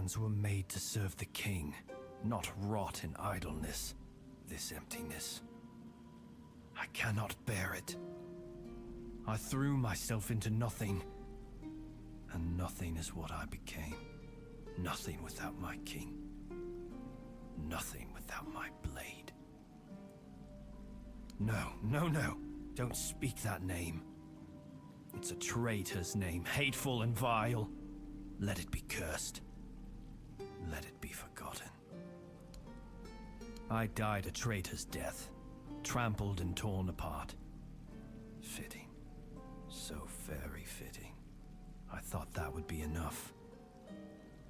hands were made to serve the king, not rot in idleness, this emptiness. I cannot bear it. I threw myself into nothing, and nothing is what I became. Nothing without my king. Nothing without my blade. No, no, no. Don't speak that name. It's a traitor's name, hateful and vile. Let it be cursed. Let it be forgotten. I died a traitor's death, trampled and torn apart. Fitting. So very fitting. I thought that would be enough.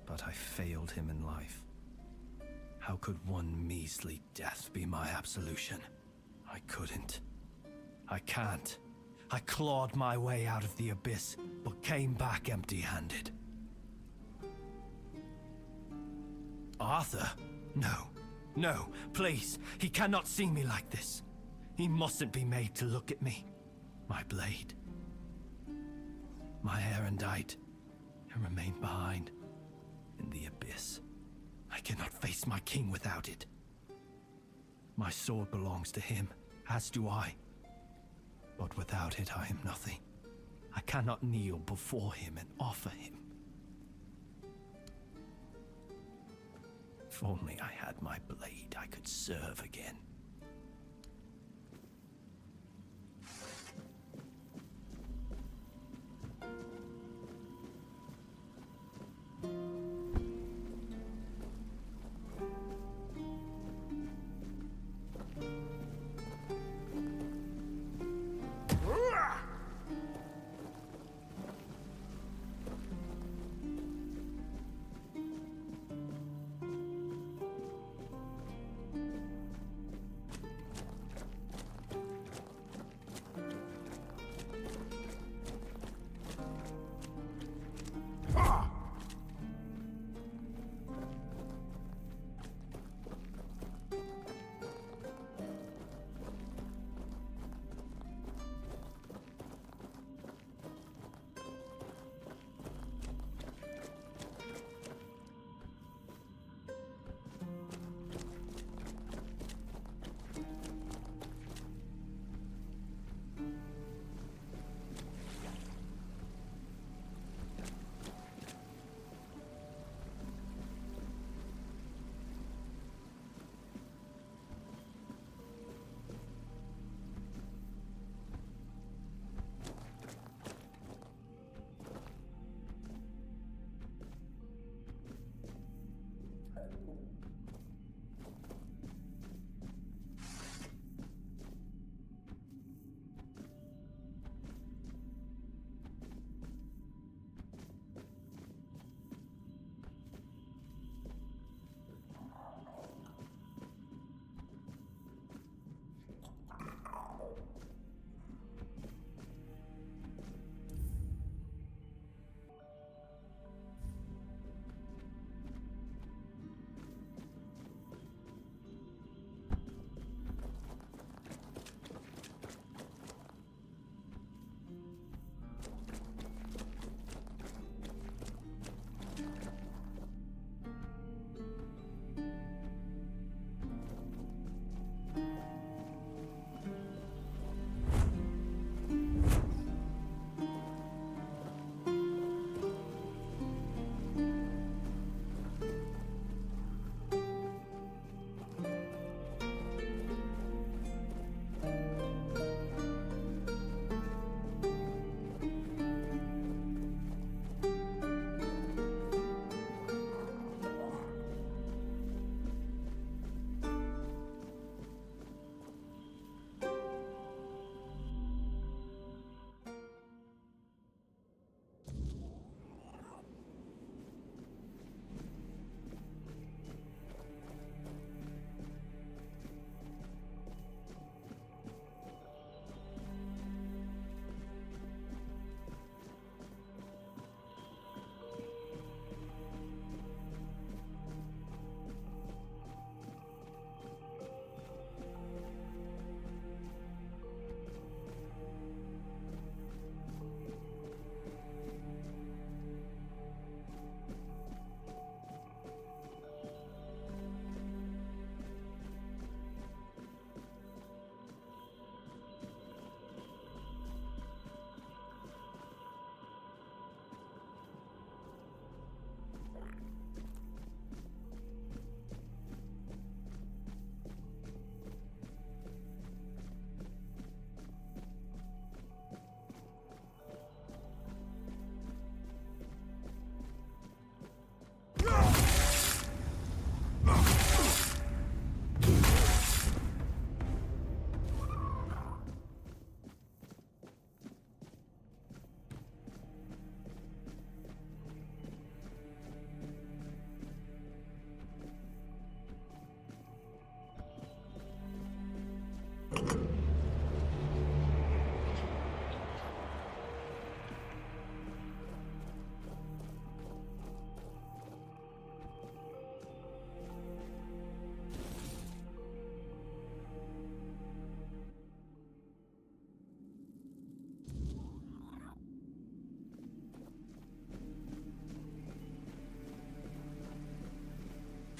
But I failed him in life. How could one measly death be my absolution? I couldn't. I can't. I clawed my way out of the abyss, but came back empty-handed. Arthur? No. No, please. He cannot see me like this. He mustn't be made to look at me. My blade. My erendite. It remained behind. In the abyss. I cannot face my king without it. My sword belongs to him, as do I. But without it, I am nothing. I cannot kneel before him and offer him. If only I had my blade, I could serve again.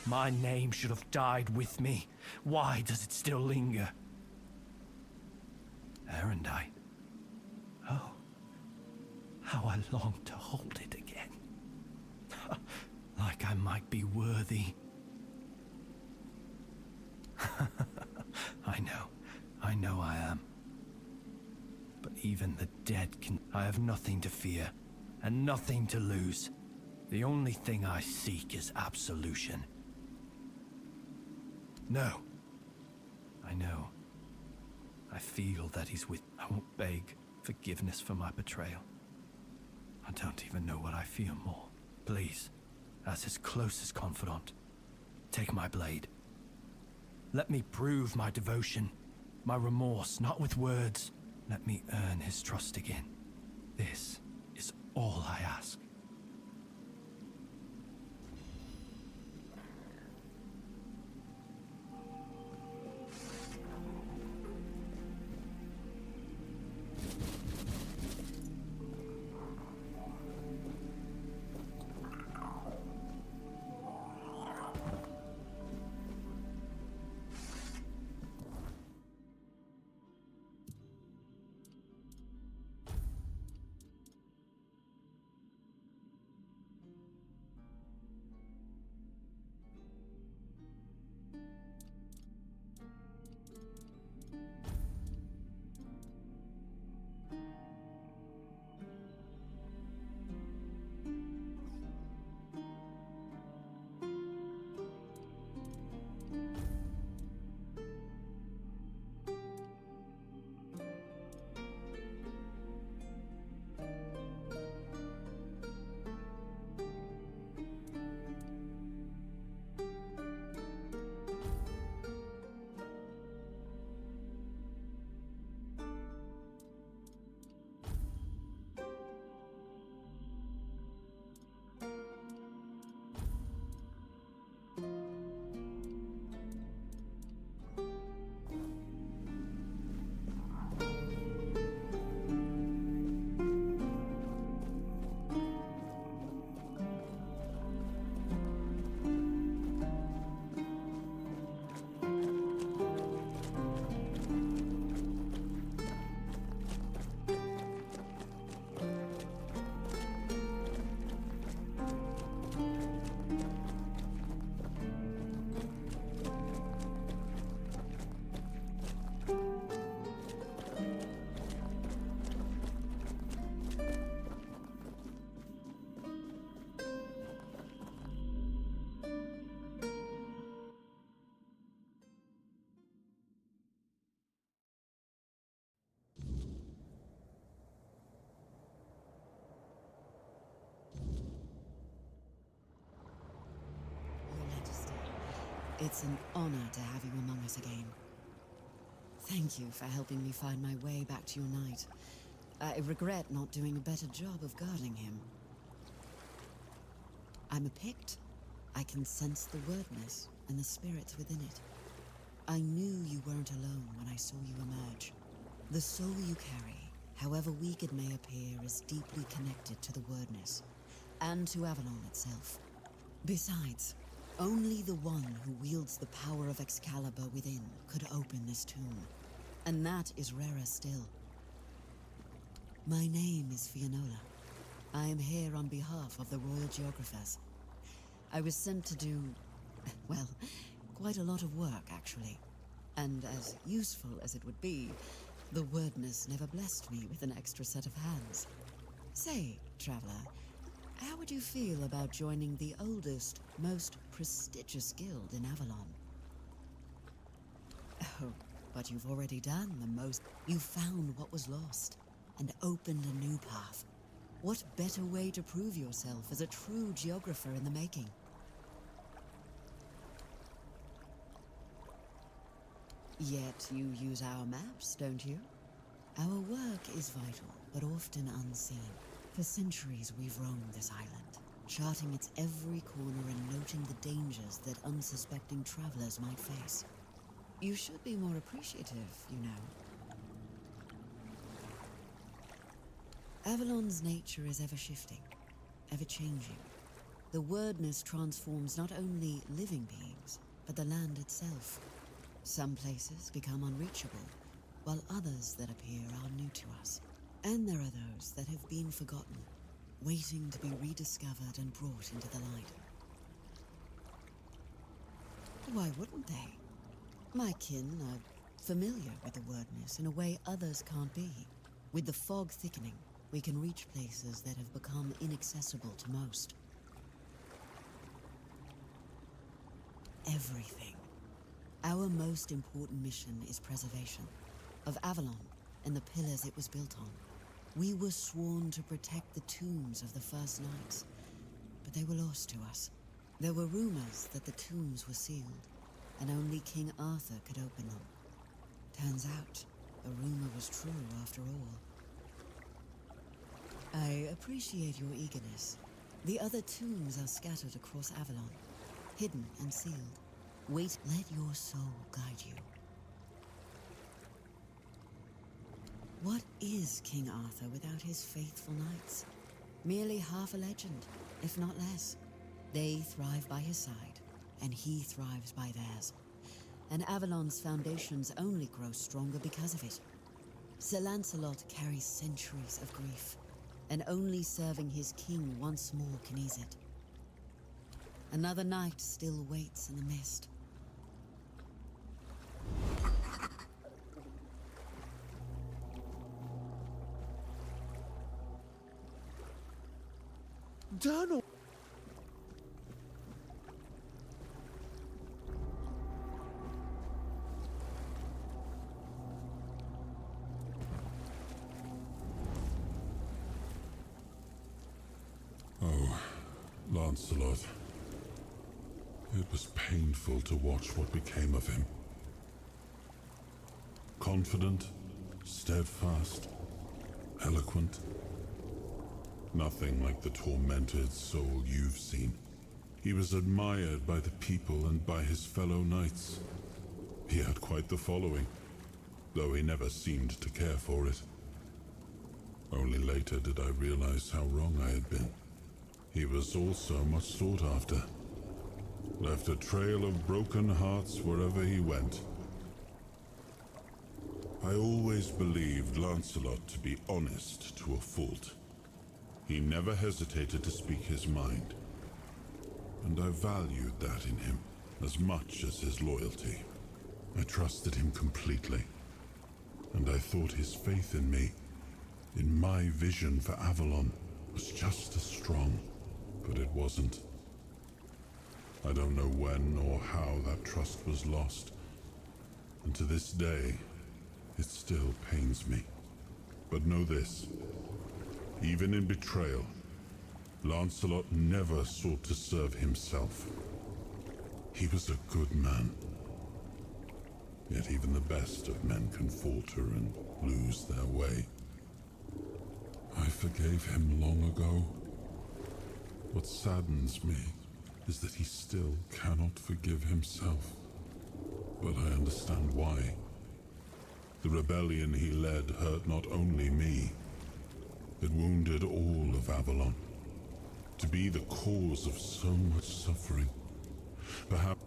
My name should have died with me. Why does it still linger? Erendite. Oh, how I long to hold it again. Like I might be worthy. I know I am. But even the dead can... I have nothing to fear, and nothing to lose. The only thing I seek is absolution. No. I know. I feel that he's with... I won't beg forgiveness for my betrayal. I don't even know what I fear more. Please, as his closest confidant, take my blade. Let me prove my devotion, my remorse, not with words. Let me earn his trust again. This is all I ask. It's an honor to have you among us again. Thank you for helping me find my way back to your knight. I regret not doing a better job of guarding him. I'm a Pict. I can sense the Wyrdness and the spirits within it. I knew you weren't alone when I saw you emerge. The soul you carry, however weak it may appear, is deeply connected to the Wyrdness, and to Avalon itself. Besides, only the one who wields the power of Excalibur within could open this tomb, and that is rarer still. My name is Fianola. I am here on behalf of the Royal Geographers. I was sent to do, well, quite a lot of work, actually. And as useful as it would be, the Wyrdness never blessed me with an extra set of hands. Say, traveler, how would you feel about joining the oldest, most prestigious guild in Avalon? Oh, but you've already done the most. You found what was lost, and opened a new path. What better way to prove yourself as a true geographer in the making? Yet you use our maps, don't you? Our work is vital, but often unseen. For centuries we've roamed this island, charting its every corner and noting the dangers that unsuspecting travelers might face. You should be more appreciative, you know. Avalon's nature is ever-shifting, ever-changing. The Wyrdness transforms not only living beings, but the land itself. Some places become unreachable, while others that appear are new to us. And there are those that have been forgotten, waiting to be rediscovered and brought into the light. Why wouldn't they? My kin are familiar with the Wyrdness in a way others can't be. With the fog thickening, we can reach places that have become inaccessible to most. Everything. Our most important mission is preservation of Avalon and the pillars it was built on. We were sworn to protect the tombs of the first knights, but they were lost to us. There were rumors that the tombs were sealed, and only King Arthur could open them. Turns out, the rumor was true after all. I appreciate your eagerness. The other tombs are scattered across Avalon, hidden and sealed. Wait, let your soul guide you. What is King Arthur without his faithful knights? Merely half a legend, if not less. They thrive by his side, and he thrives by theirs. And Avalon's foundations only grow stronger because of it. Sir Lancelot carries centuries of grief, and only serving his king once more can ease it. Another night still waits in the mist. Donald! Oh, Lancelot. It was painful to watch what became of him. Confident, steadfast, eloquent. Nothing like the tormented soul you've seen. He was admired by the people and by his fellow knights. He had quite the following, though he never seemed to care for it. Only later did I realize how wrong I had been. He was also much sought after. Left a trail of broken hearts wherever he went. I always believed Lancelot to be honest to a fault. He never hesitated to speak his mind, and I valued that in him as much as his loyalty. I trusted him completely, and I thought his faith in me, in my vision for Avalon, was just as strong, but it wasn't. I don't know when or how that trust was lost, and to this day, it still pains me. But know this. Even in betrayal, Lancelot never sought to serve himself. He was a good man. Yet even the best of men can falter and lose their way. I forgave him long ago. What saddens me is that he still cannot forgive himself. But I understand why. The rebellion he led hurt not only me, it wounded all of Avalon. To be the cause of so much suffering, perhaps...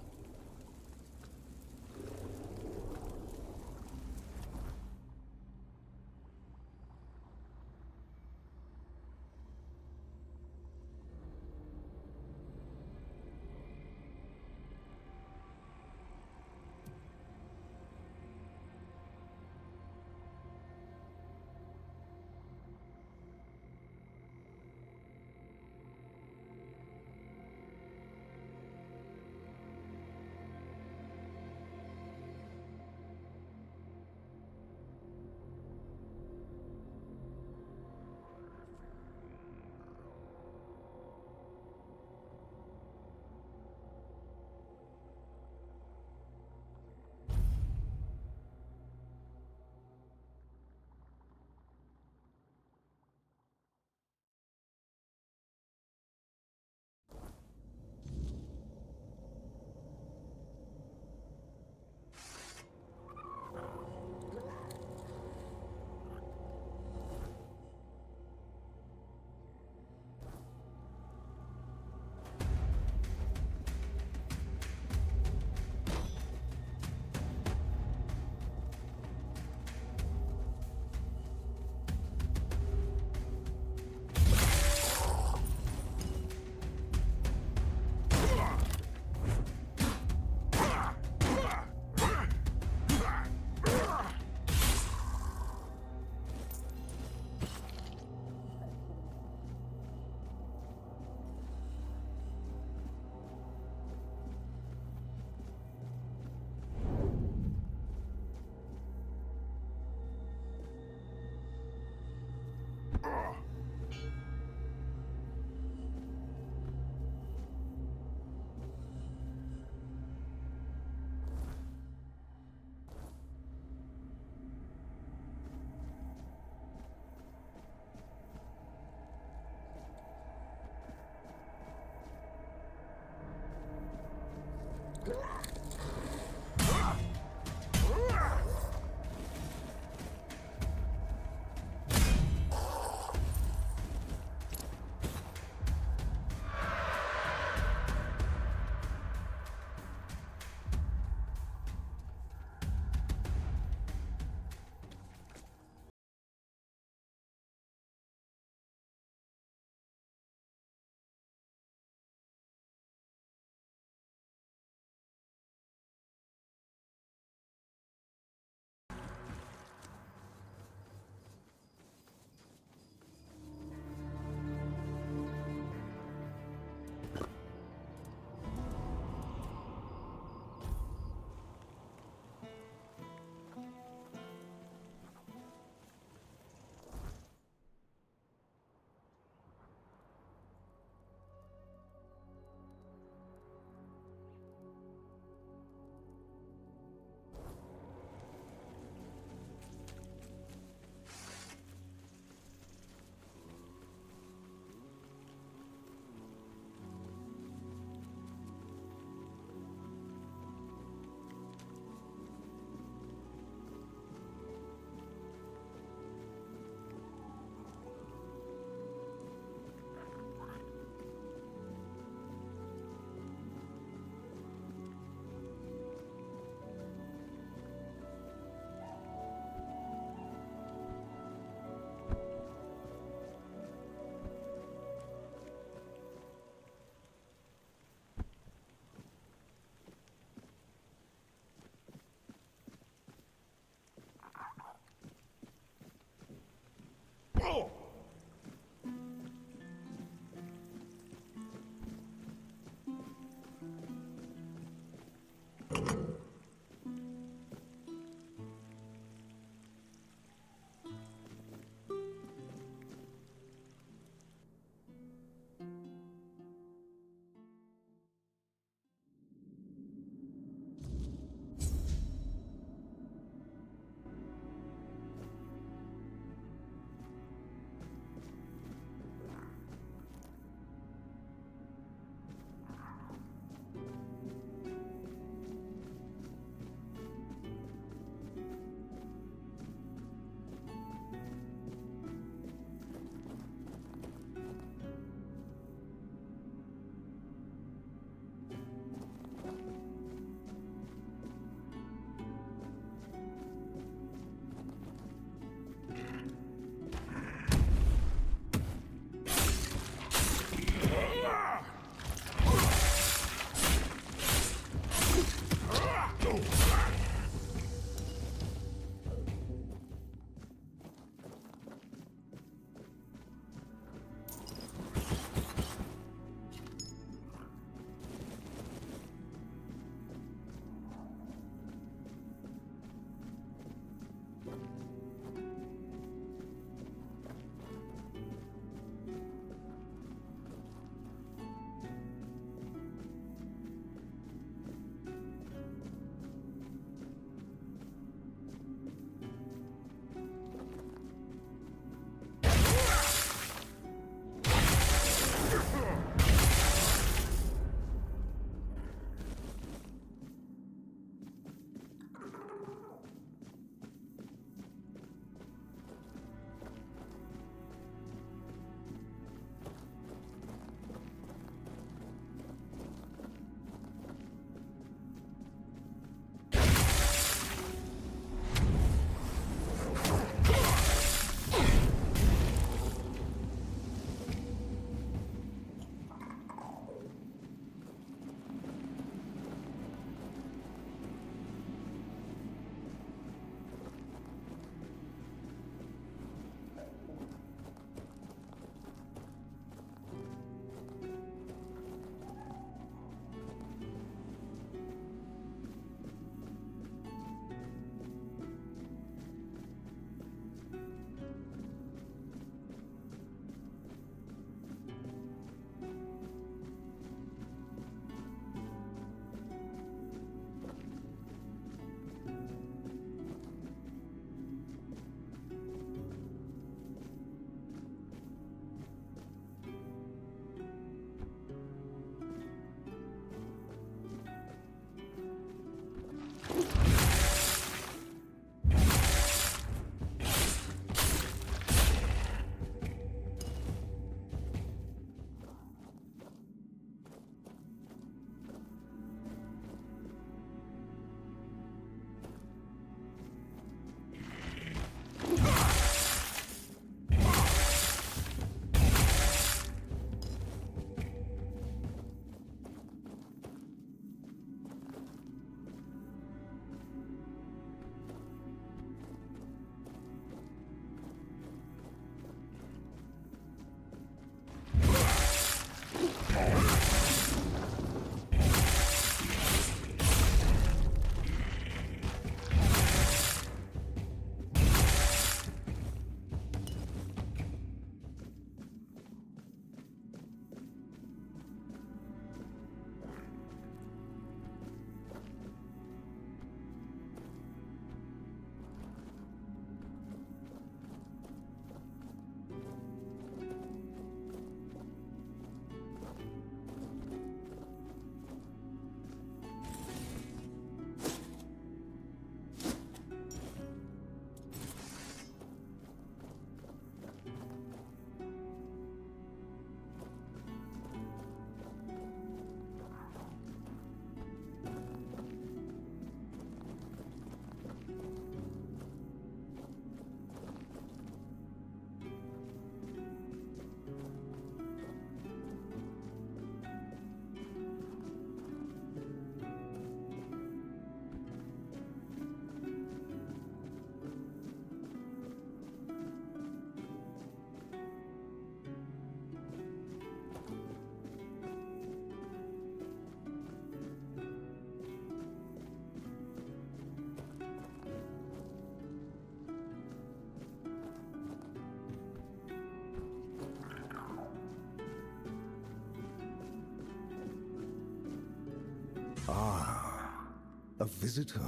A visitor.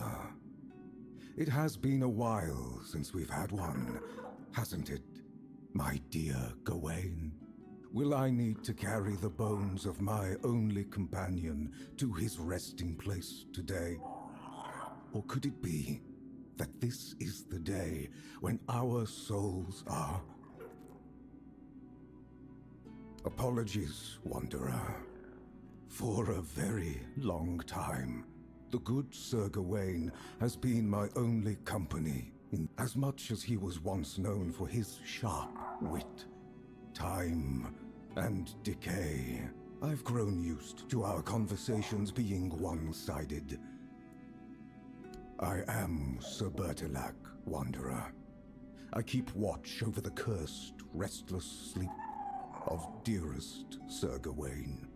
It has been a while since we've had one, hasn't it, my dear Gawain? Will I need to carry the bones of my only companion to his resting place today? Or could it be that this is the day when our souls are... Apologies, Wanderer. For a very long time, the good Sir Gawain has been my only company, in as much as he was once known for his sharp wit, time, and decay. I've grown used to our conversations being one-sided. I am Sir Bertilac, Wanderer. I keep watch over the cursed, restless sleep of dearest Sir Gawain.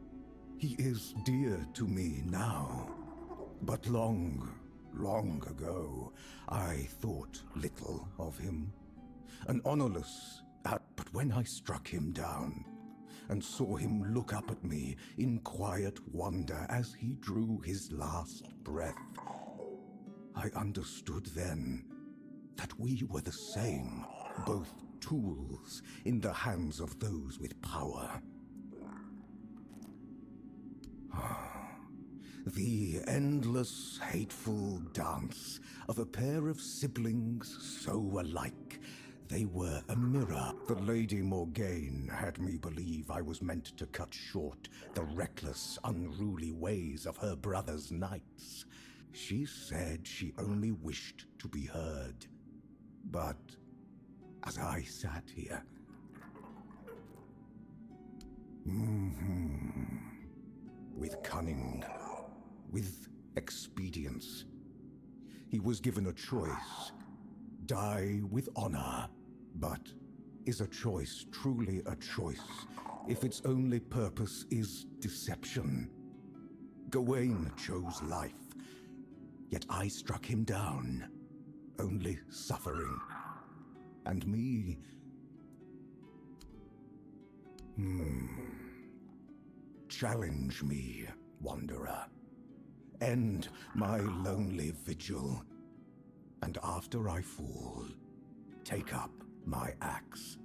He is dear to me now, but long ago, I thought little of him. An honorless but when I struck him down and saw him look up at me in quiet wonder as he drew his last breath, I understood then that we were the same, both tools in the hands of those with power. The endless, hateful dance of a pair of siblings so alike. They were a mirror. The Lady Morgaine had me believe I was meant to cut short the reckless, unruly ways of her brother's knights. She said she only wished to be heard. But as I sat here... with cunning, with expedience, he was given a choice. Die with honor. But is a choice truly a choice if its only purpose is deception? Gawain chose life, yet I struck him down, only suffering. And me... Challenge me, Wanderer. End my lonely vigil. And after I fall, take up my axe.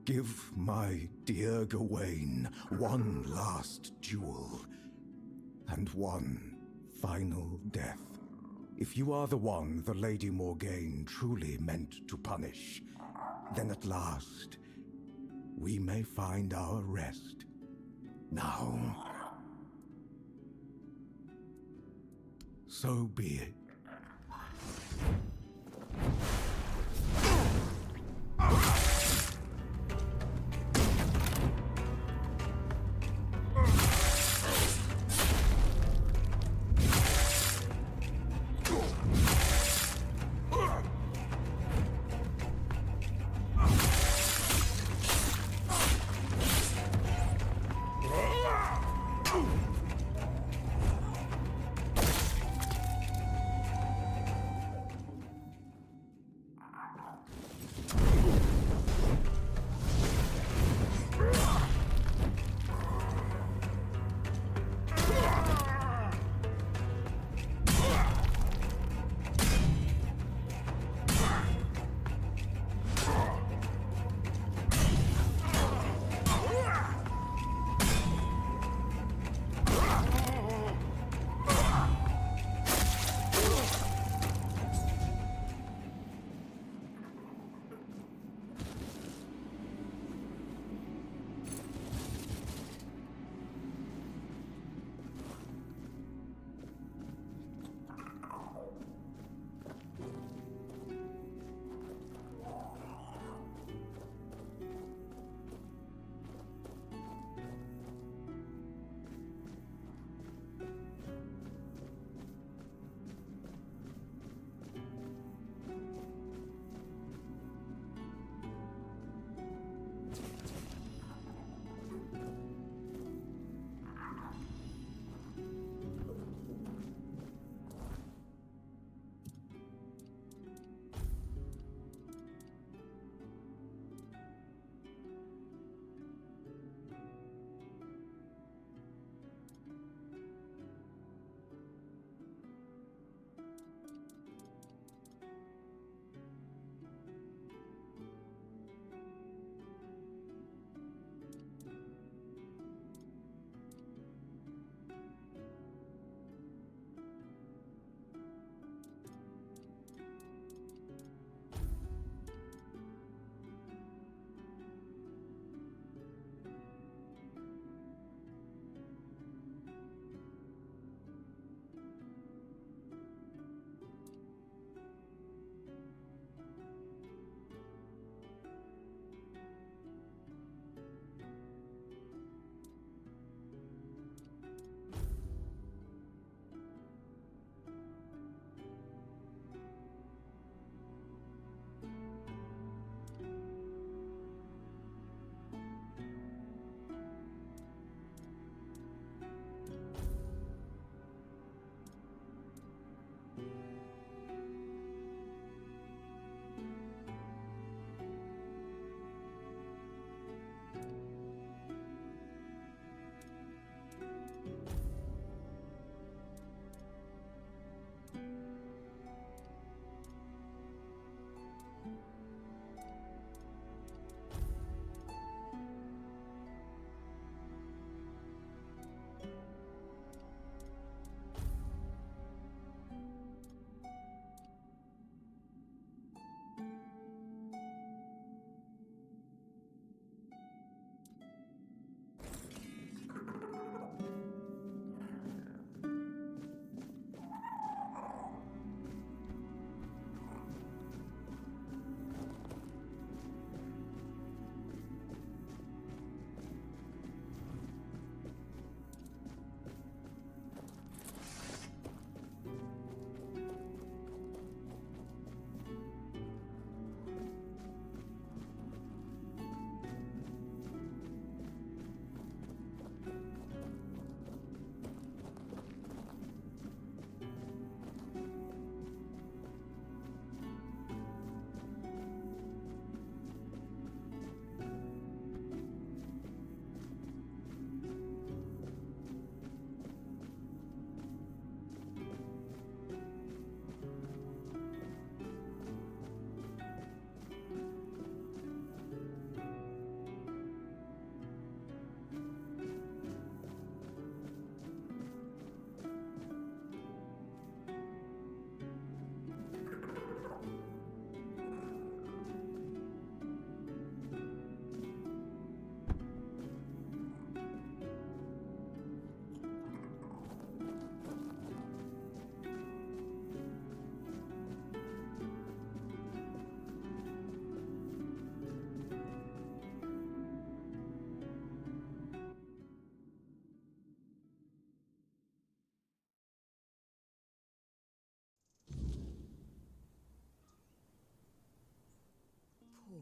Give my dear Gawain one last duel, and one final death. If you are the one the Lady Morgaine truly meant to punish, then at last we may find our rest. Now, so be it.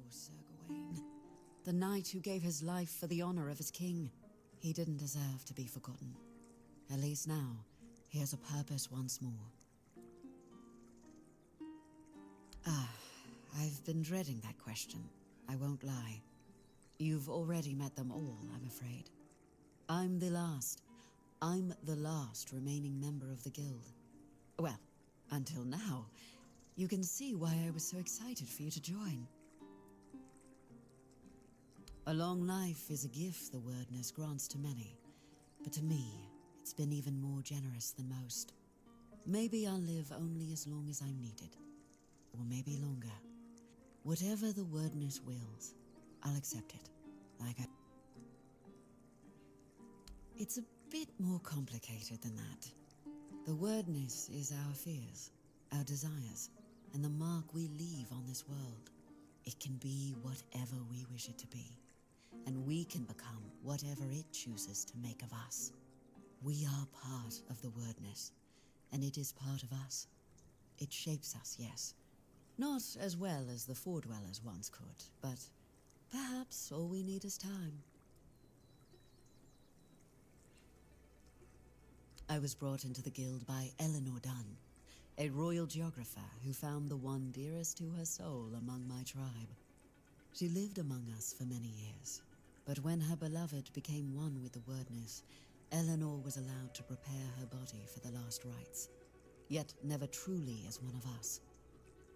Sir Gawain. The knight who gave his life for the honor of his king. He didn't deserve to be forgotten. At least now, he has a purpose once more. I've been dreading that question. I won't lie. You've already met them all, I'm afraid. I'm the last remaining member of the guild. Well, until now. You can see why I was so excited for you to join. A long life is a gift the Wyrdness grants to many, but to me, it's been even more generous than most. Maybe I'll live only as long as I'm needed, or maybe longer. Whatever the Wyrdness wills, I'll accept it. It's a bit more complicated than that. The Wyrdness is our fears, our desires, and the mark we leave on this world. It can be whatever we wish it to be, and we can become whatever it chooses to make of us. We are part of the Wyrdness, and it is part of us. It shapes us, yes. Not as well as the Foredwellers once could, but perhaps all we need is time. I was brought into the guild by Eleanor Dunn, a royal geographer who found the one dearest to her soul among my tribe. She lived among us for many years, but when her beloved became one with the Wyrdness, Eleanor was allowed to prepare her body for the last rites, yet never truly as one of us.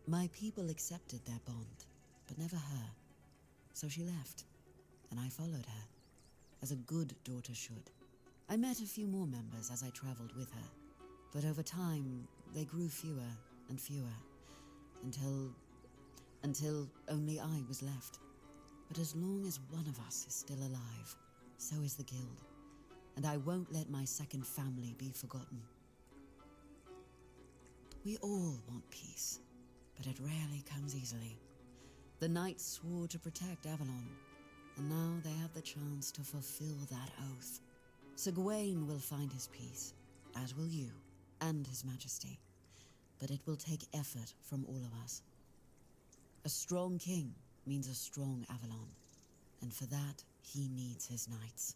My people accepted their bond, but never her, so she left, and I followed her, as a good daughter should. I met a few more members as I traveled with her, but over time, they grew fewer and fewer, until only I was left. But as long as one of us is still alive, so is the guild, and I won't let my second family be forgotten. We all want peace, but it rarely comes easily. The knights swore to protect Avalon, and now they have the chance to fulfill that oath. Sir Gawain will find his peace, as will you, and his majesty. But it will take effort from all of us. A strong king means a strong Avalon, and for that, he needs his knights.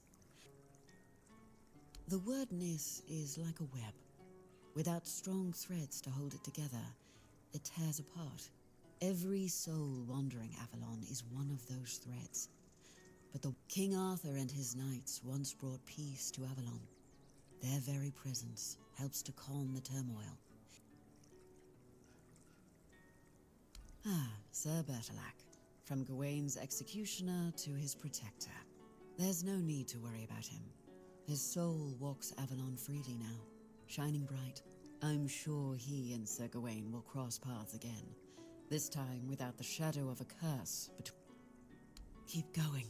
The Wyrdness is like a web. Without strong threads to hold it together, it tears apart. Every soul wandering Avalon is one of those threads. But the King Arthur and his knights once brought peace to Avalon. Their very presence helps to calm the turmoil. Sir Bertilac. From Gawain's executioner to his protector. There's no need to worry about him. His soul walks Avalon freely now, shining bright. I'm sure he and Sir Gawain will cross paths again, this time without the shadow of a curse between. Keep going.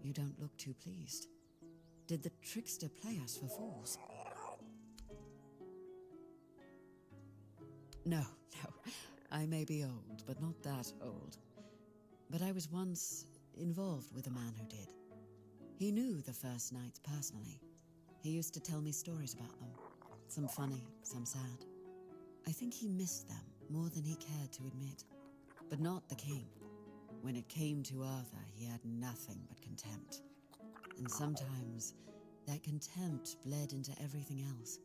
You don't look too pleased. Did the trickster play us for fools? No. I may be old, but not that old. But I was once involved with a man who did. He knew the First Knights personally. He used to tell me stories about them. Some funny, some sad. I think he missed them more than he cared to admit. But not the king. When it came to Arthur, he had nothing but contempt. And sometimes, that contempt bled into everything else.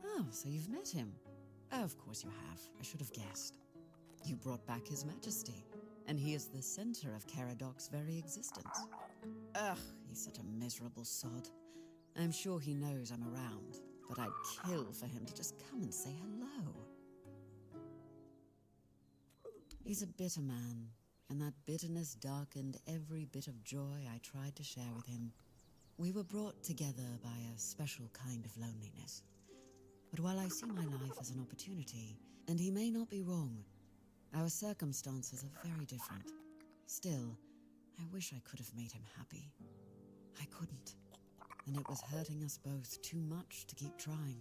Oh, so you've met him. Of course you have. I should have guessed. You brought back His Majesty, and he is the center of Caradoc's very existence. Ugh, he's such a miserable sod. I'm sure he knows I'm around, but I'd kill for him to just come and say hello. He's a bitter man, and that bitterness darkened every bit of joy I tried to share with him. We were brought together by a special kind of loneliness. But while I see my life as an opportunity, and he may not be wrong, our circumstances are very different. Still, I wish I could have made him happy. I couldn't, and it was hurting us both too much to keep trying.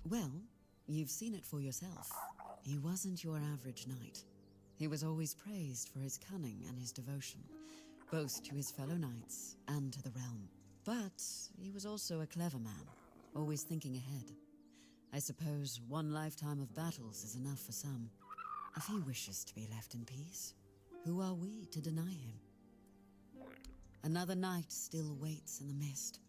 Well, you've seen it for yourself. He wasn't your average knight. He was always praised for his cunning and his devotion, both to his fellow knights and to the realm. But he was also a clever man, always thinking ahead. I suppose one lifetime of battles is enough for some. If he wishes to be left in peace, who are we to deny him? Another night still waits in the mist.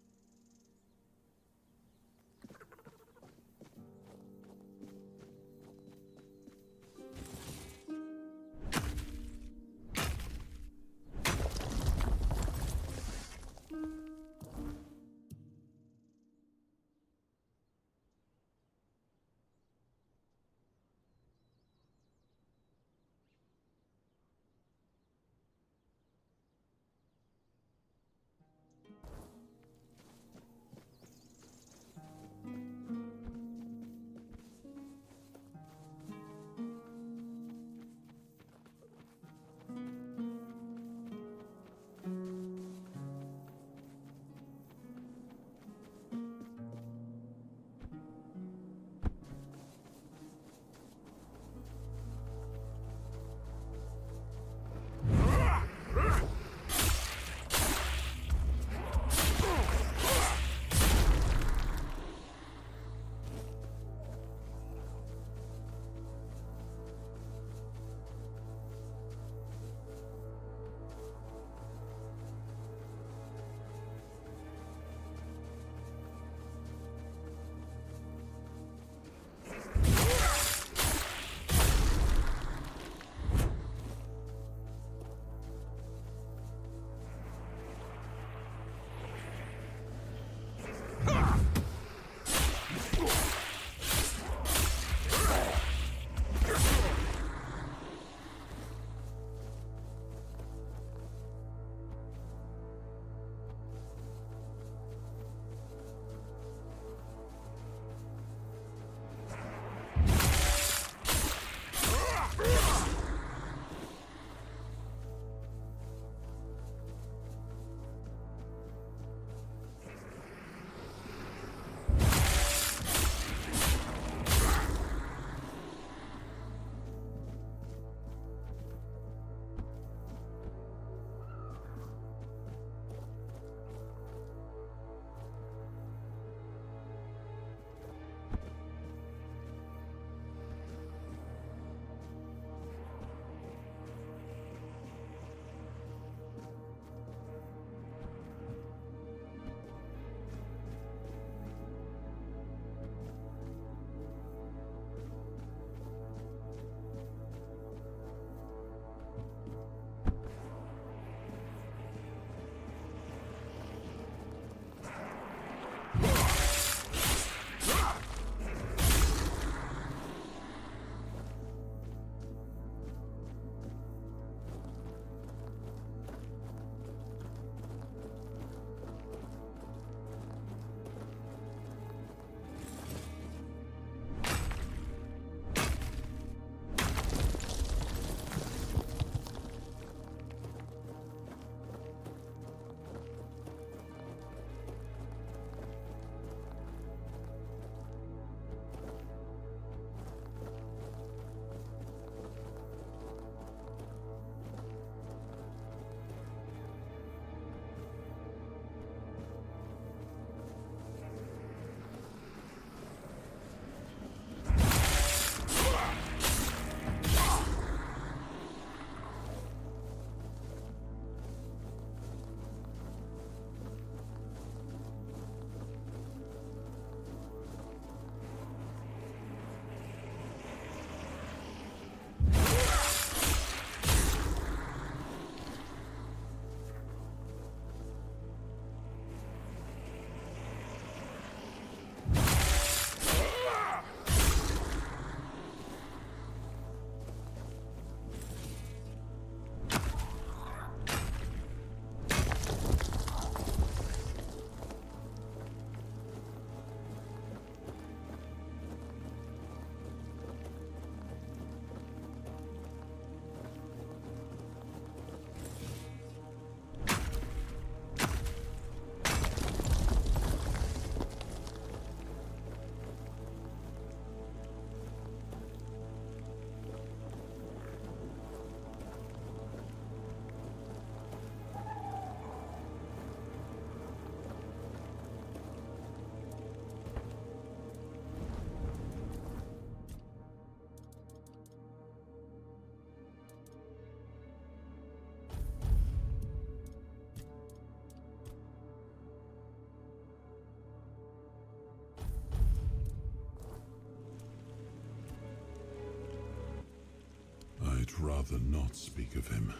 I'd rather not speak of him,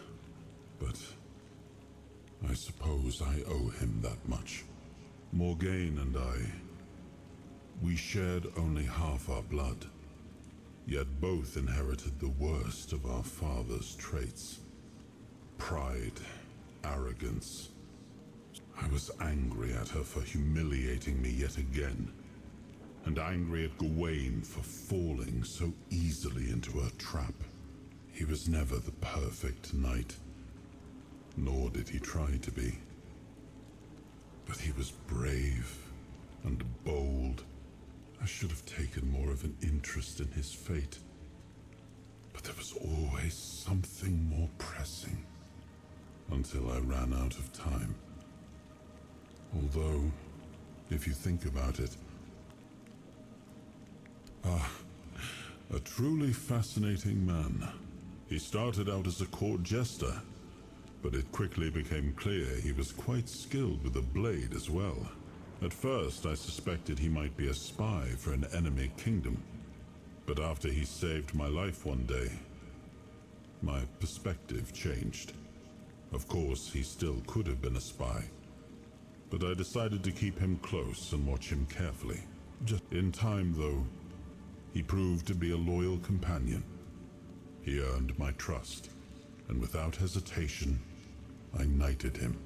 but I suppose I owe him that much. Morgaine and I, we shared only half our blood, yet both inherited the worst of our father's traits. Pride, arrogance. I was angry at her for humiliating me yet again, and angry at Gawain for falling so easily into her trap. He was never the perfect knight, nor did he try to be. But he was brave and bold. I should have taken more of an interest in his fate. But there was always something more pressing, until I ran out of time. Although, if you think about it, a truly fascinating man. He started out as a court jester, but it quickly became clear he was quite skilled with a blade as well. At first, I suspected he might be a spy for an enemy kingdom, but after he saved my life one day, my perspective changed. Of course, he still could have been a spy, but I decided to keep him close and watch him carefully. Just in time, though, he proved to be a loyal companion. He earned my trust, and without hesitation, I knighted him.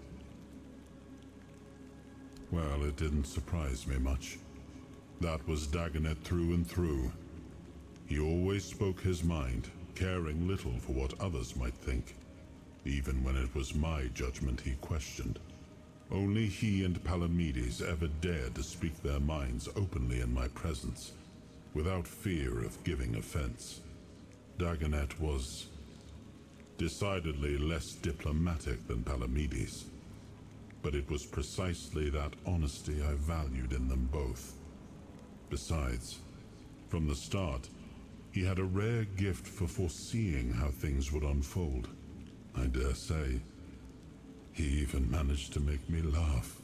Well, it didn't surprise me much. That was Dagonet through and through. He always spoke his mind, caring little for what others might think, even when it was my judgment he questioned. Only he and Palamedes ever dared to speak their minds openly in my presence, without fear of giving offense. Dagonet was decidedly less diplomatic than Palamedes, but it was precisely that honesty I valued in them both. Besides, from the start, he had a rare gift for foreseeing how things would unfold. I dare say, he even managed to make me laugh.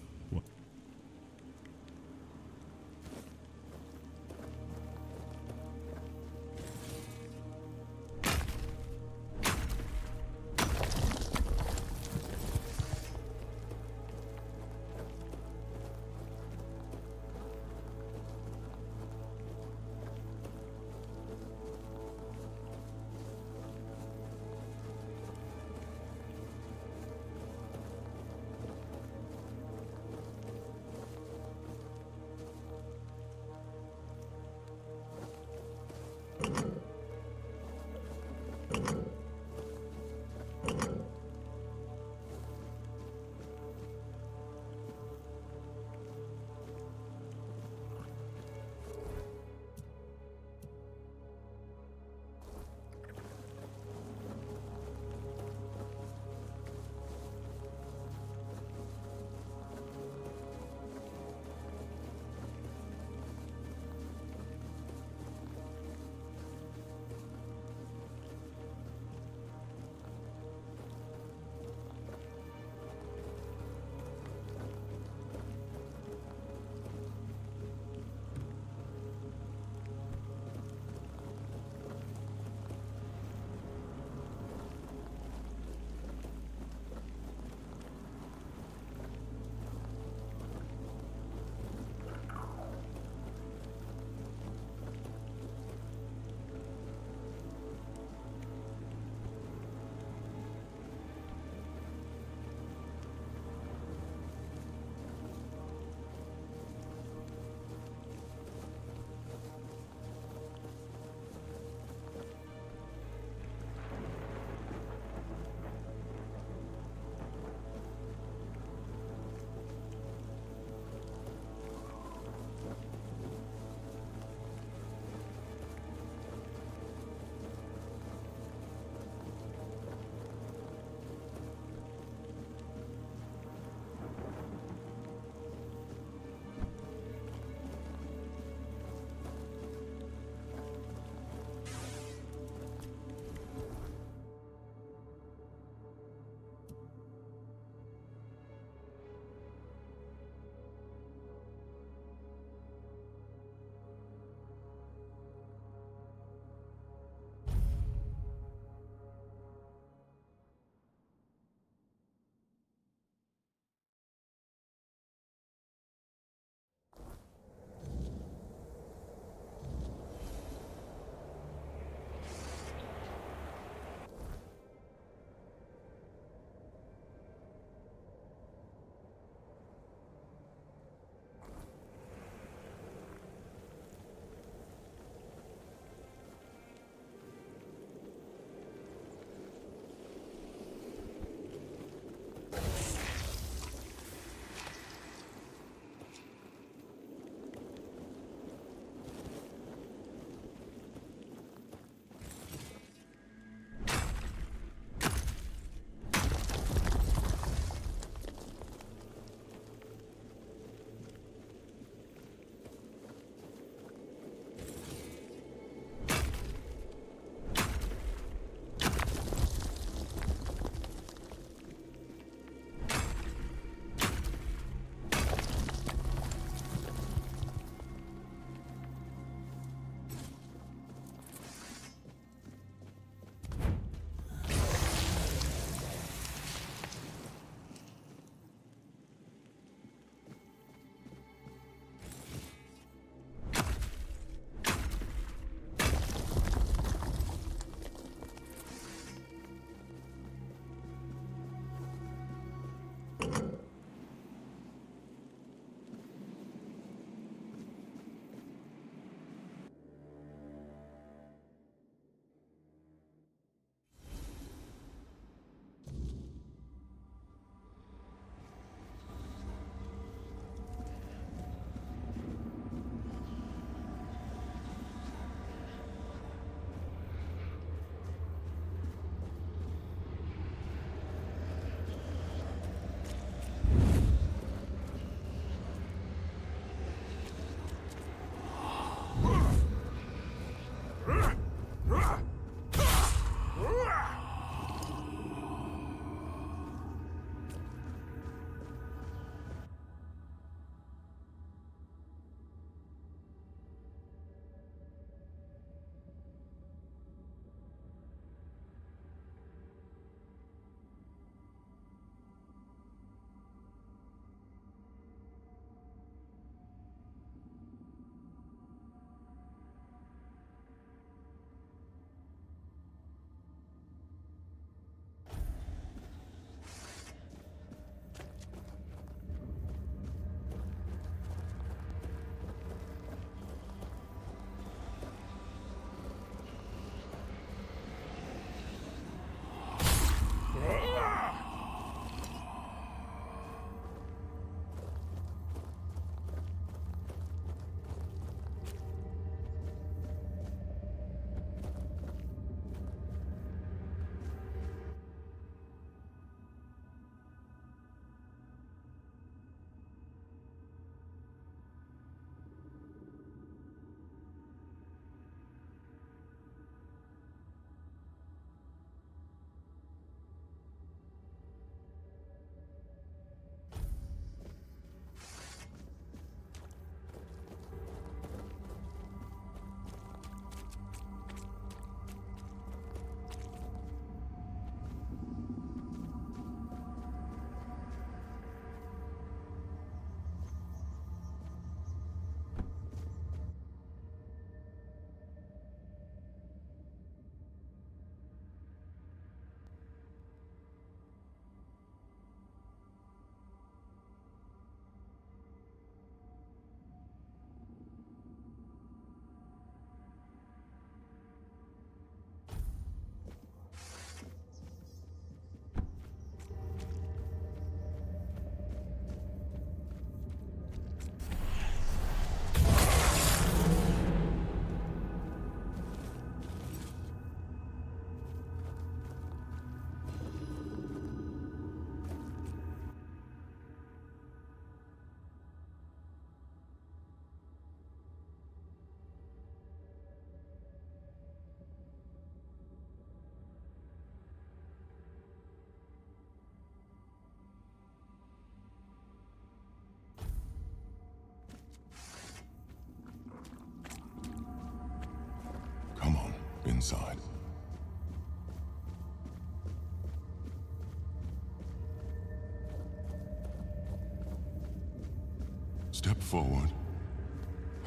Step forward.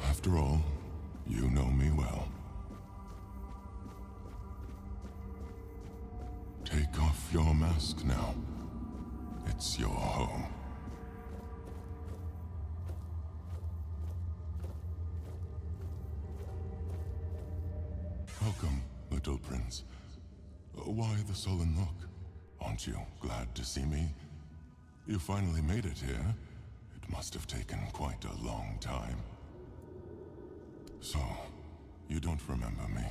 After all, you know me well. Take off your mask now. It's your home. Welcome, little prince. Why the sullen look? Aren't you glad to see me? You finally made it here. It must have taken quite a long time. So, you don't remember me.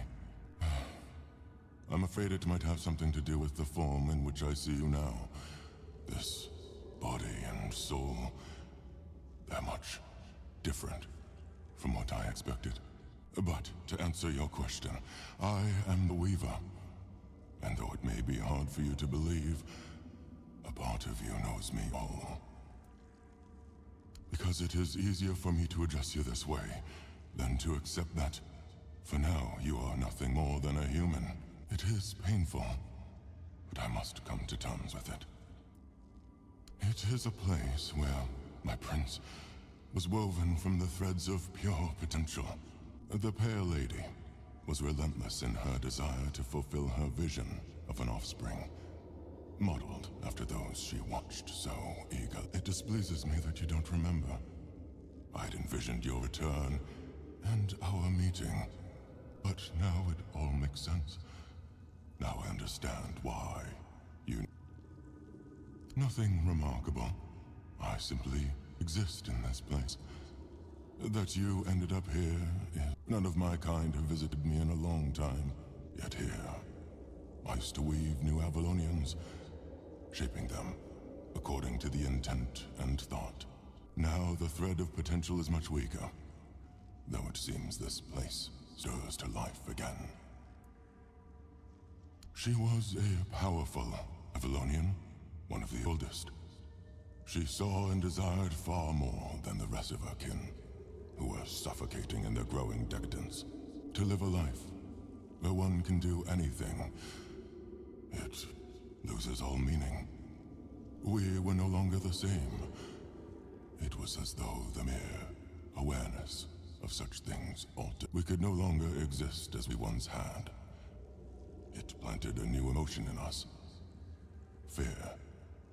I'm afraid it might have something to do with the form in which I see you now. This body and soul, they're much different from what I expected. But to answer your question, I am the Weaver. And though it may be hard for you to believe, a part of you knows me all. Because it is easier for me to address you this way than to accept that, for now, you are nothing more than a human. It is painful, but I must come to terms with it. It is a place where my prince was woven from the threads of pure potential. The Pale Lady was relentless in her desire to fulfill her vision of an offspring, modeled after those she watched so eager. It displeases me that you don't remember. I'd envisioned your return and our meeting, but now it all makes sense. Now I understand why you... Nothing remarkable. I simply exist in this place. That you ended up here, none of my kind have visited me in a long time. Yet here, I used to weave new Avalonians, shaping them according to the intent and thought. Now the thread of potential is much weaker, though it seems this place stirs to life again. She was a powerful Avalonian, one of the oldest. She saw and desired far more than the rest of her kin, who were suffocating in their growing decadence. To live a life where one can do anything, it loses all meaning. We were no longer the same. It was as though the mere awareness of such things altered. We could no longer exist as we once had. It planted a new emotion in us. Fear.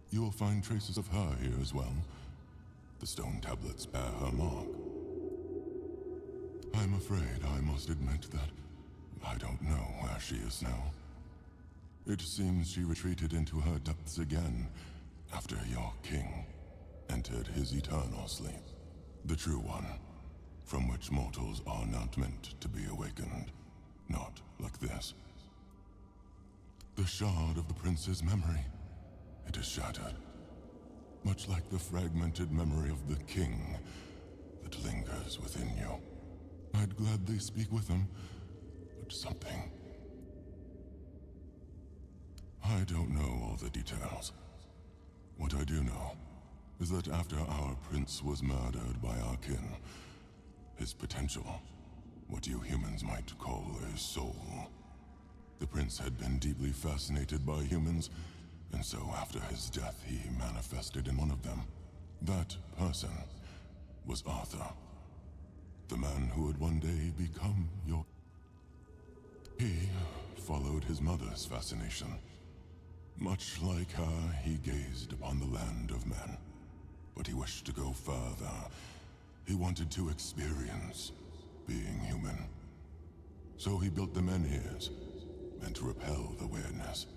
You will find traces of her here as well. The stone tablets bear her mark. I'm afraid I must admit that I don't know where she is now. It seems she retreated into her depths again after your king entered his eternal sleep. The true one, from which mortals are not meant to be awakened. Not like this. The shard of the prince's memory. It is shattered. Much like the fragmented memory of the king that lingers within you. I'd gladly speak with him, but something... I don't know all the details. What I do know is that after our prince was murdered by our kin, his potential, what you humans might call a soul. The prince had been deeply fascinated by humans, and so after his death he manifested in one of them. That person was Arthur, the man who would one day become your... He followed his mother's fascination. Much like her, he gazed upon the land of men. But he wished to go further. He wanted to experience being human. So he built the menhirs, meant to repel the Wyrdness.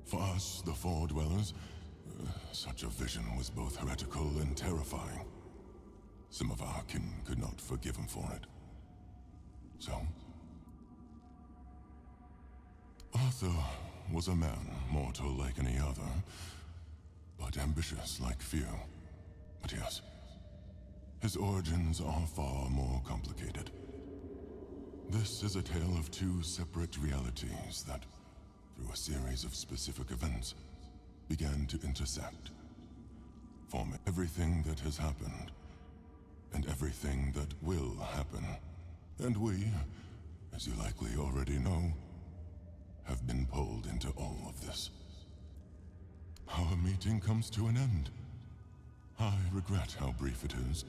For us, the Four Dwellers, such a vision was both heretical and terrifying. Some of our kin could not forgive him for it. So... Arthur was a man, mortal like any other, but ambitious like few. But yes, his origins are far more complicated. This is a tale of two separate realities that, through a series of specific events, began to intersect, forming everything that has happened, and everything that will happen. And we, as you likely already know, have been pulled into all of this. Our meeting comes to an end. I regret how brief it is.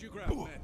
Hold your ground, men.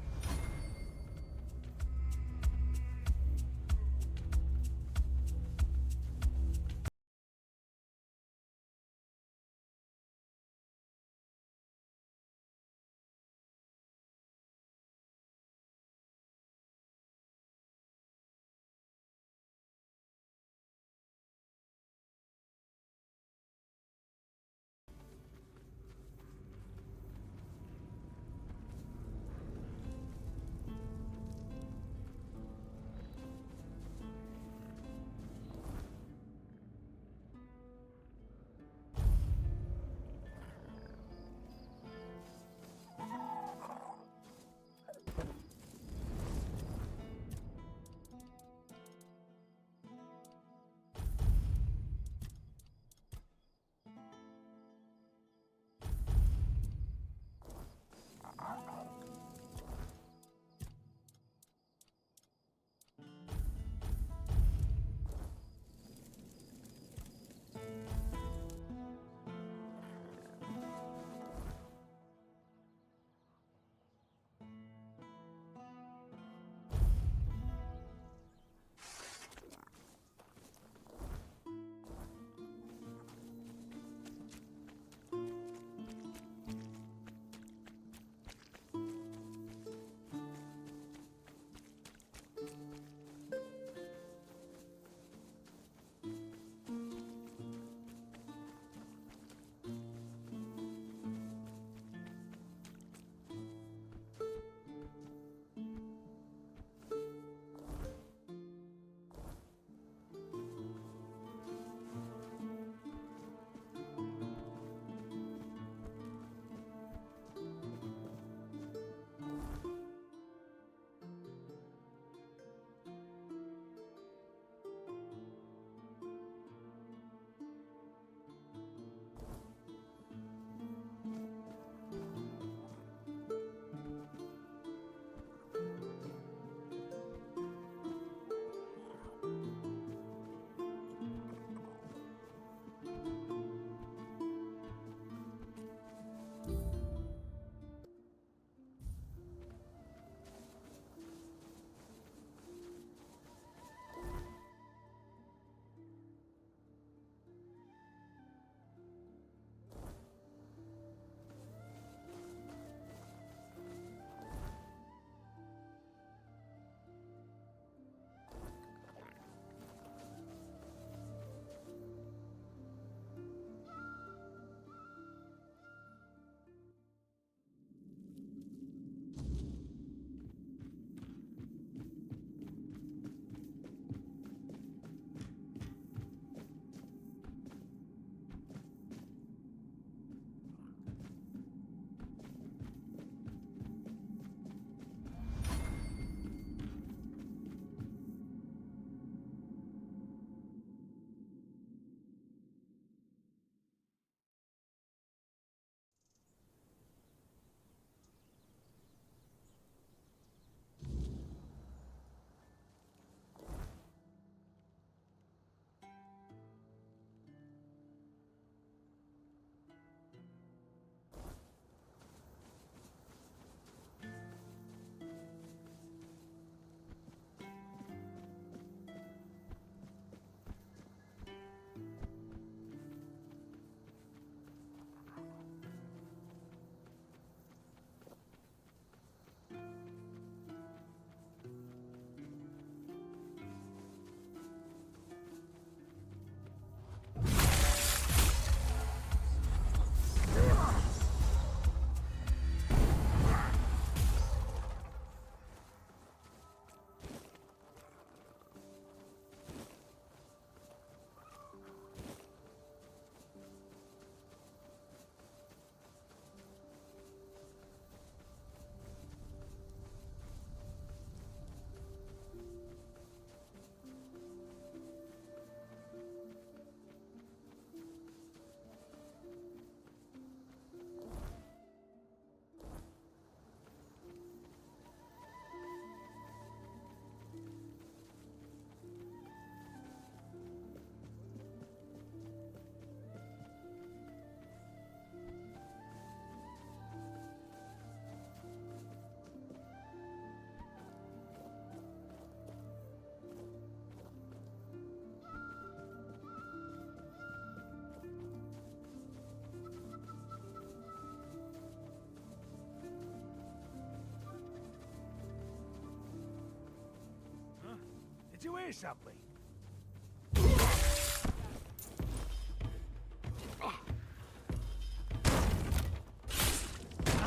Did you hear something?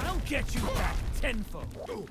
I'll get you back tenfold.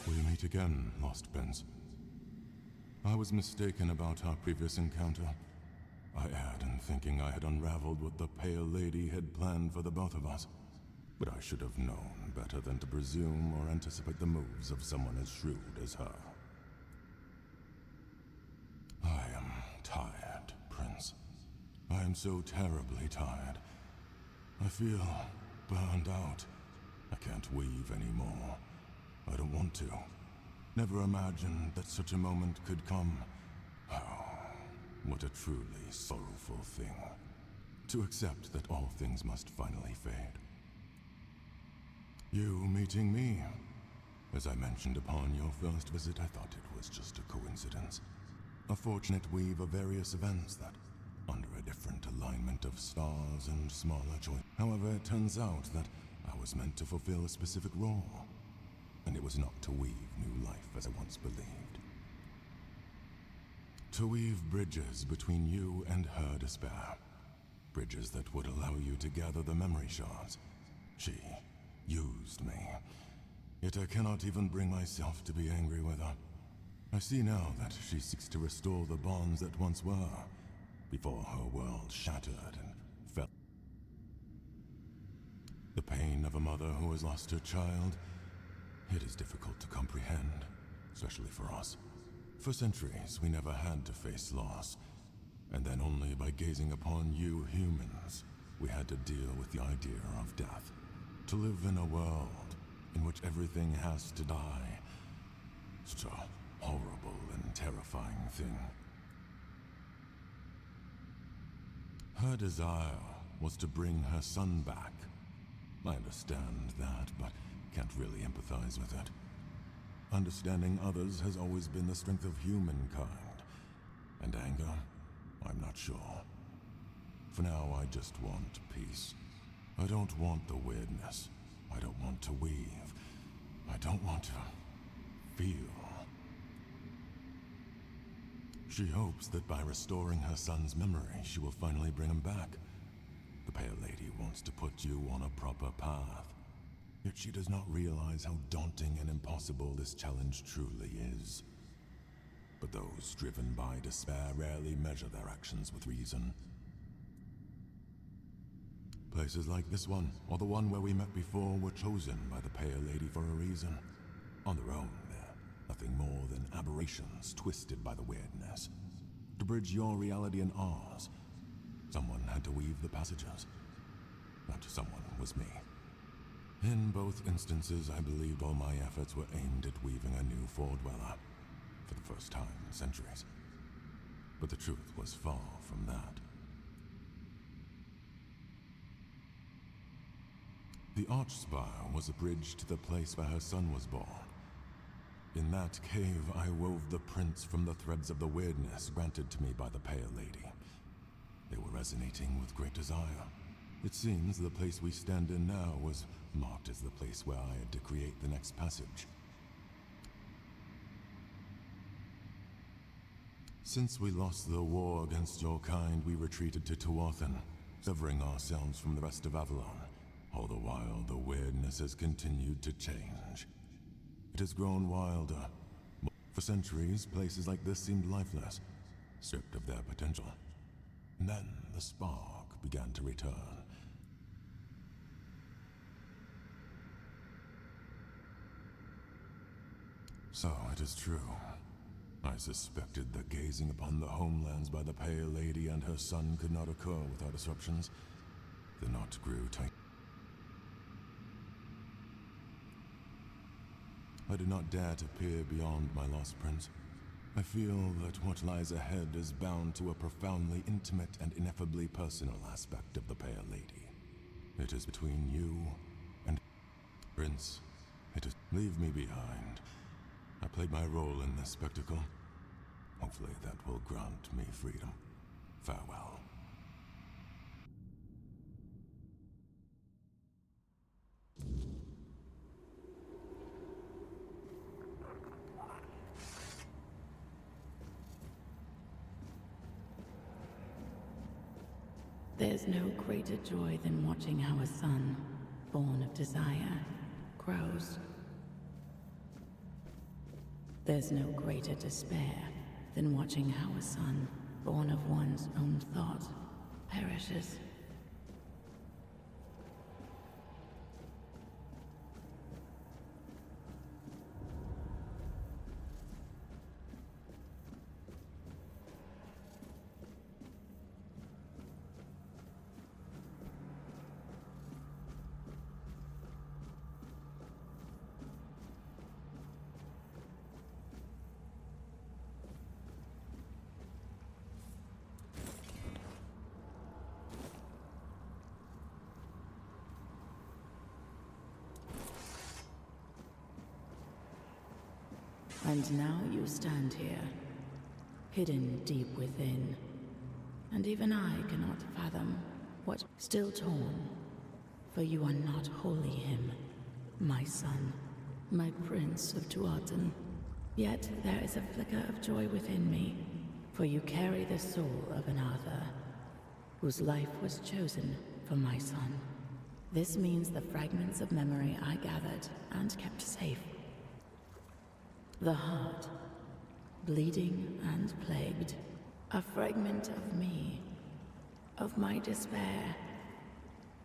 We meet again, Lost Prince. I was mistaken about our previous encounter. I erred in thinking I had unraveled what the Pale Lady had planned for the both of us. But I should have known better than to presume or anticipate the moves of someone as shrewd as her. I am tired, Prince. I am so terribly tired. I feel burned out. I can't weave anymore. I don't want to. Never imagined that such a moment could come. Oh, what a truly sorrowful thing. To accept that all things must finally fade. You meeting me? As I mentioned upon your first visit, I thought it was just a coincidence. A fortunate weave of various events that, under a different alignment of stars and smaller joys. However, it turns out that I was meant to fulfill a specific role. And it was not to weave new life as I once believed. To weave bridges between you and her despair. Bridges that would allow you to gather the memory shards. She used me. Yet I cannot even bring myself to be angry with her. I see now that she seeks to restore the bonds that once were, before her world shattered and fell. The pain of a mother who has lost her child, it is difficult to comprehend, especially for us. For centuries, we never had to face loss, and then only by gazing upon you humans, we had to deal with the idea of death. To live in a world in which everything has to die. So, horrible and terrifying thing. Her desire was to bring her son back. I understand that, but can't really empathize with it. Understanding others has always been the strength of humankind. And anger? I'm not sure. For now, I just want peace. I don't want the Wyrdness. I don't want to weave. I don't want to feel. She hopes that by restoring her son's memory, she will finally bring him back. The Pale Lady wants to put you on a proper path. Yet she does not realize how daunting and impossible this challenge truly is. But those driven by despair rarely measure their actions with reason. Places like this one, or the one where we met before, were chosen by the Pale Lady for a reason. On their own, they're nothing more than aberrations twisted by the Wyrdness. To bridge your reality and ours, someone had to weave the passages. That someone was me. In both instances, I believed all my efforts were aimed at weaving a new Fordweller, for the first time in centuries. But the truth was far from that. The Archspire was a bridge to the place where her son was born. In that cave, I wove the prints from the threads of the Wyrdness granted to me by the Pale Lady. They were resonating with great desire. It seems the place we stand in now was marked as the place where I had to create the next passage. Since we lost the war against your kind, we retreated to Tuathan, severing ourselves from the rest of Avalon. All the while, the Wyrdness has continued to change. It has grown wilder. For centuries, places like this seemed lifeless, stripped of their potential. And then the spark began to return. So it is true. I suspected that gazing upon the homelands by the Pale Lady and her son could not occur without disruptions. The knot grew tight. I do not dare to peer beyond my lost prince. I feel that what lies ahead is bound to a profoundly intimate and ineffably personal aspect of the Pale Lady. It is between you and Prince. It is. Leave me behind. I played my role in this spectacle. Hopefully that will grant me freedom. Farewell. There's no greater joy than watching how a son, born of desire, grows. There's no greater despair than watching how a son, born of one's own thought, perishes. And now you stand here, hidden deep within. And even I cannot fathom what still torn, for you are not wholly him, my son, my prince of Tuathan. Yet there is a flicker of joy within me, for you carry the soul of another, whose life was chosen for my son. This means the fragments of memory I gathered and kept safe. The heart, bleeding and plagued, a fragment of me, of my despair,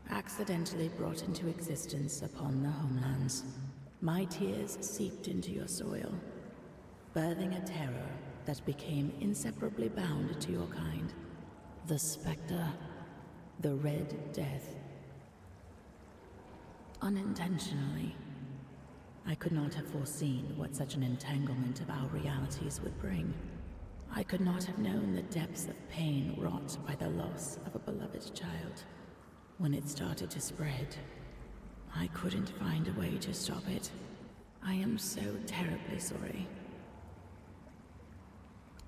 accidentally brought into existence upon the homelands. My tears seeped into your soil, birthing a terror that became inseparably bound to your kind. The Spectre, the Red Death. Unintentionally, I could not have foreseen what such an entanglement of our realities would bring. I could not have known the depths of pain wrought by the loss of a beloved child. When it started to spread, I couldn't find a way to stop it. I am so terribly sorry.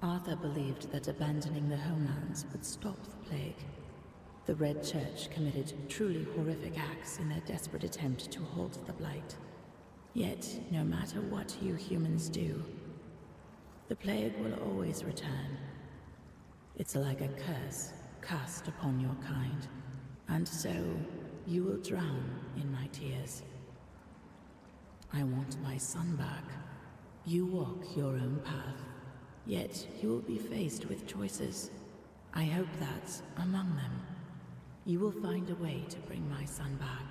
Arthur believed that abandoning the homelands would stop the plague. The Red Church committed truly horrific acts in their desperate attempt to halt the blight. Yet, no matter what you humans do, the plague will always return. It's like a curse cast upon your kind, and so you will drown in my tears. I want my son back. You walk your own path, yet you will be faced with choices. I hope that, among them, you will find a way to bring my son back.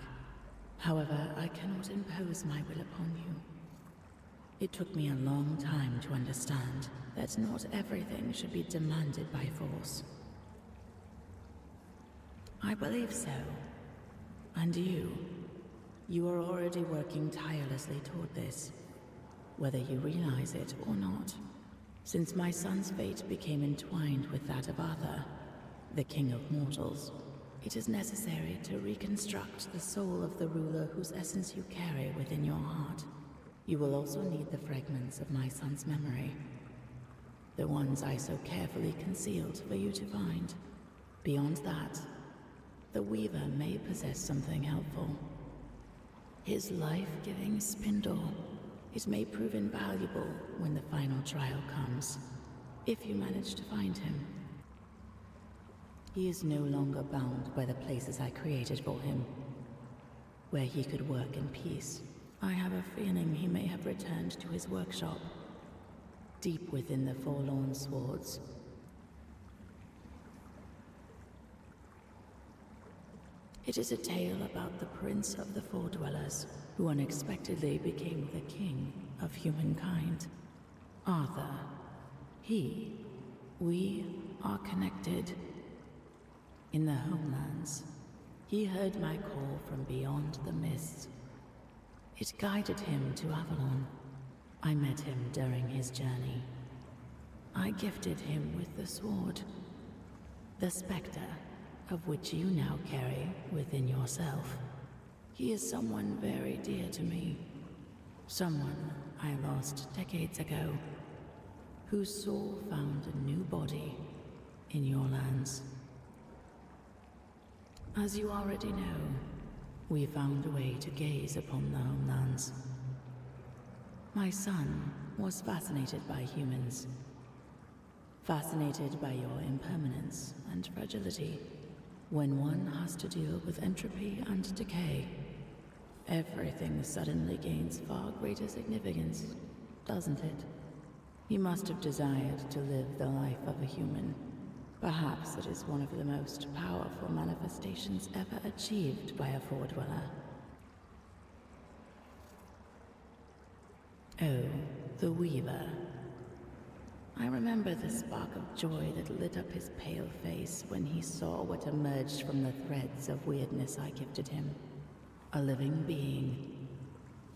However, I cannot impose my will upon you. It took me a long time to understand that not everything should be demanded by force. I believe so. And you are already working tirelessly toward this, whether you realize it or not. Since my son's fate became entwined with that of Arthur, the King of Mortals, it is necessary to reconstruct the soul of the ruler whose essence you carry within your heart. You will also need the fragments of my son's memory, the ones I so carefully concealed for you to find. Beyond that, the Weaver may possess something helpful. His life-giving spindle. It may prove invaluable when the final trial comes, if you manage to find him. He is no longer bound by the places I created for him, where he could work in peace. I have a feeling he may have returned to his workshop, deep within the Forlorn Swords. It is a tale about the Prince of the Four Dwellers, who unexpectedly became the king of humankind. Arthur, we are connected. In the homelands, he heard my call from beyond the mists. It guided him to Avalon. I met him during his journey. I gifted him with the sword, the specter of which you now carry within yourself. He is someone very dear to me. Someone I lost decades ago, whose soul found a new body in your lands. As you already know, we found a way to gaze upon the homelands. My son was fascinated by humans, fascinated by your impermanence and fragility. When one has to deal with entropy and decay, everything suddenly gains far greater significance, doesn't it? He must have desired to live the life of a human. Perhaps it is one of the most powerful manifestations ever achieved by a Four Dweller. Oh, the Weaver. I remember the spark of joy that lit up his pale face when he saw what emerged from the threads of Wyrdness I gifted him. A living being,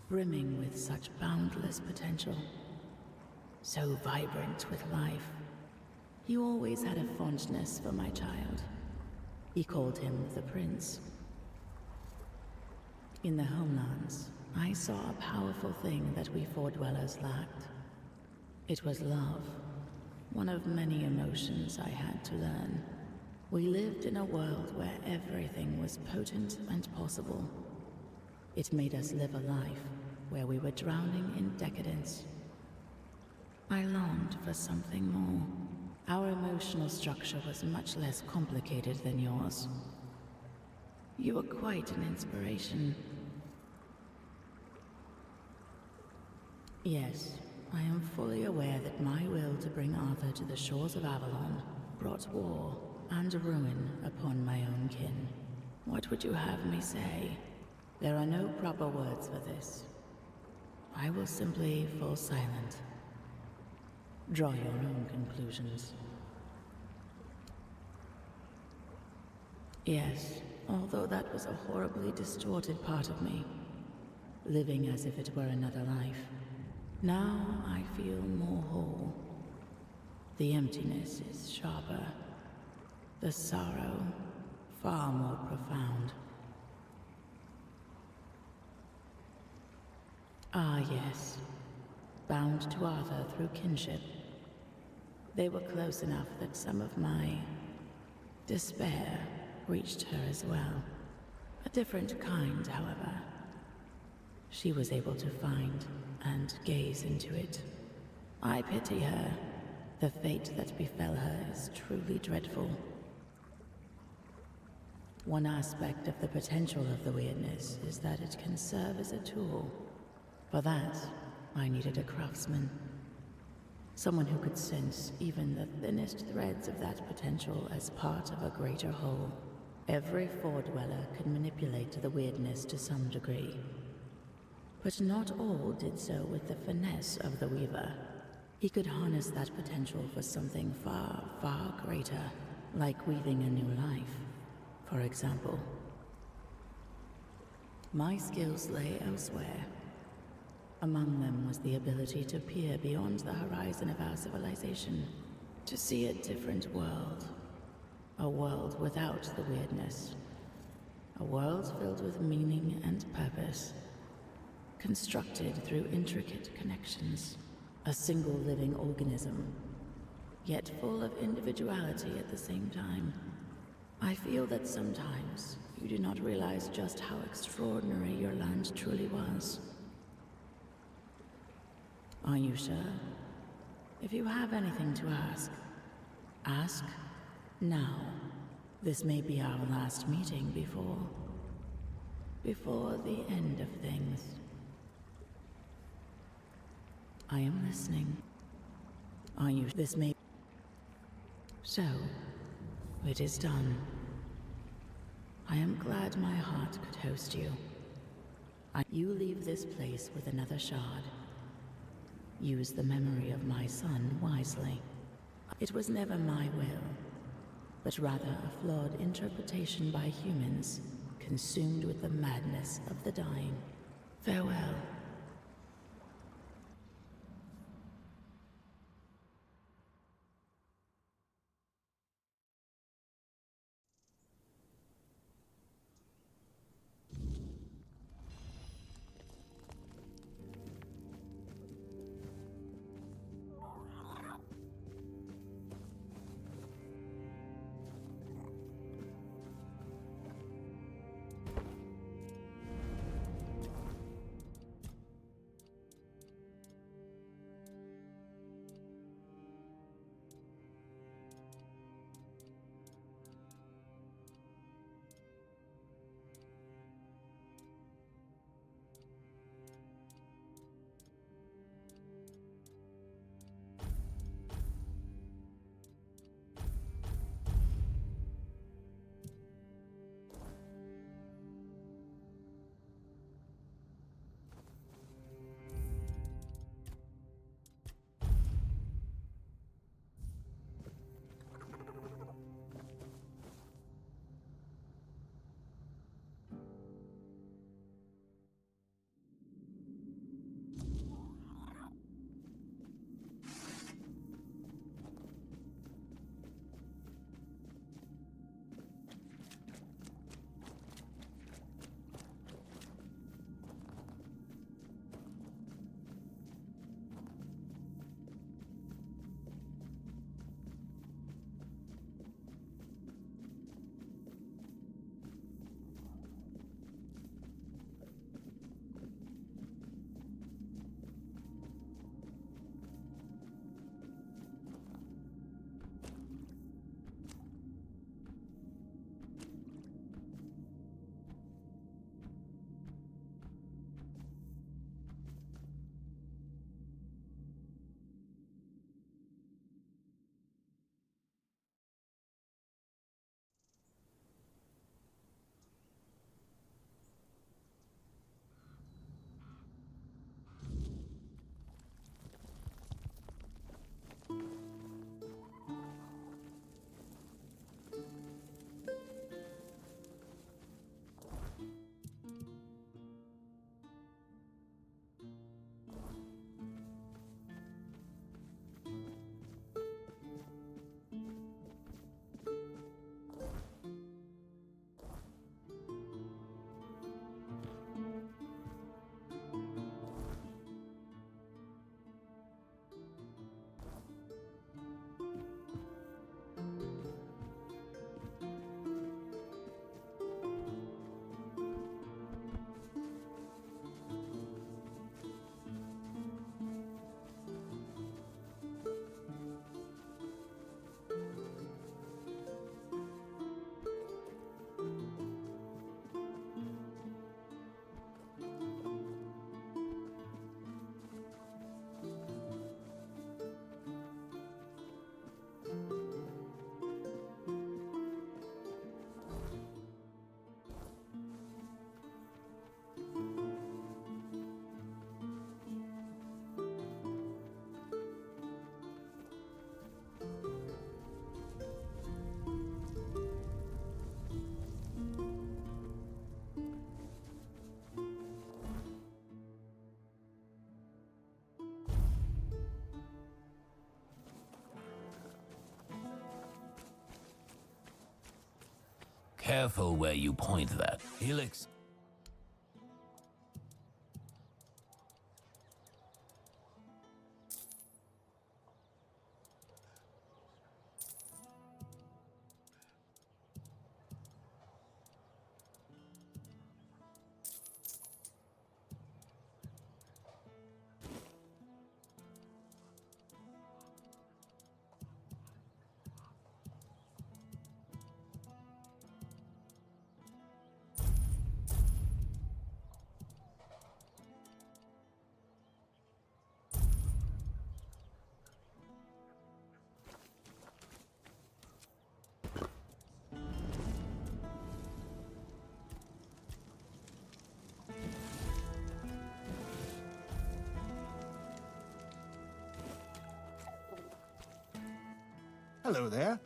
brimming with such boundless potential. So vibrant with life. He always had a fondness for my child. He called him the Prince. In the homelands, I saw a powerful thing that we Four Dwellers lacked. It was love. One of many emotions I had to learn. We lived in a world where everything was potent and possible. It made us live a life where we were drowning in decadence. I longed for something more. Our emotional structure was much less complicated than yours. You were quite an inspiration. Yes, I am fully aware that my will to bring Arthur to the shores of Avalon brought war and ruin upon my own kin. What would you have me say? There are no proper words for this. I will simply fall silent. Draw your own conclusions. Yes, although that was a horribly distorted part of me. living as if it were another life. Now I feel more whole. The emptiness is sharper. The sorrow far more profound. Ah, yes. Bound to Arthur through kinship. They were close enough that some of my despair reached her as well. A different kind, however. She was able to find and gaze into it. I pity her. The fate that befell her is truly dreadful. One aspect of the potential of the Wyrdness is that it can serve as a tool. For that, I needed a craftsman. Someone who could sense even the thinnest threads of that potential as part of a greater whole. Every Fordweller could manipulate the Wyrdness to some degree. But not all did so with the finesse of the Weaver. He could harness that potential for something far, far greater, like weaving a new life, for example. My skills lay elsewhere. Among them was the ability to peer beyond the horizon of our civilization, to see a different world. A world without the Wyrdness. A world filled with meaning and purpose. Constructed through intricate connections. A single living organism, yet full of individuality at the same time. I feel that sometimes you do not realize just how extraordinary your land truly was. Are you sure? If you have anything to ask, ask now. This may be our last meeting before the end of things. I am listening. Are you? This may... So, it is done. I am glad my heart could host you. You leave this place with another shard. Use the memory of my son wisely. It was never my will, but rather a flawed interpretation by humans, consumed with the madness of the dying. Farewell. Careful where you point that. Helix. Hello there.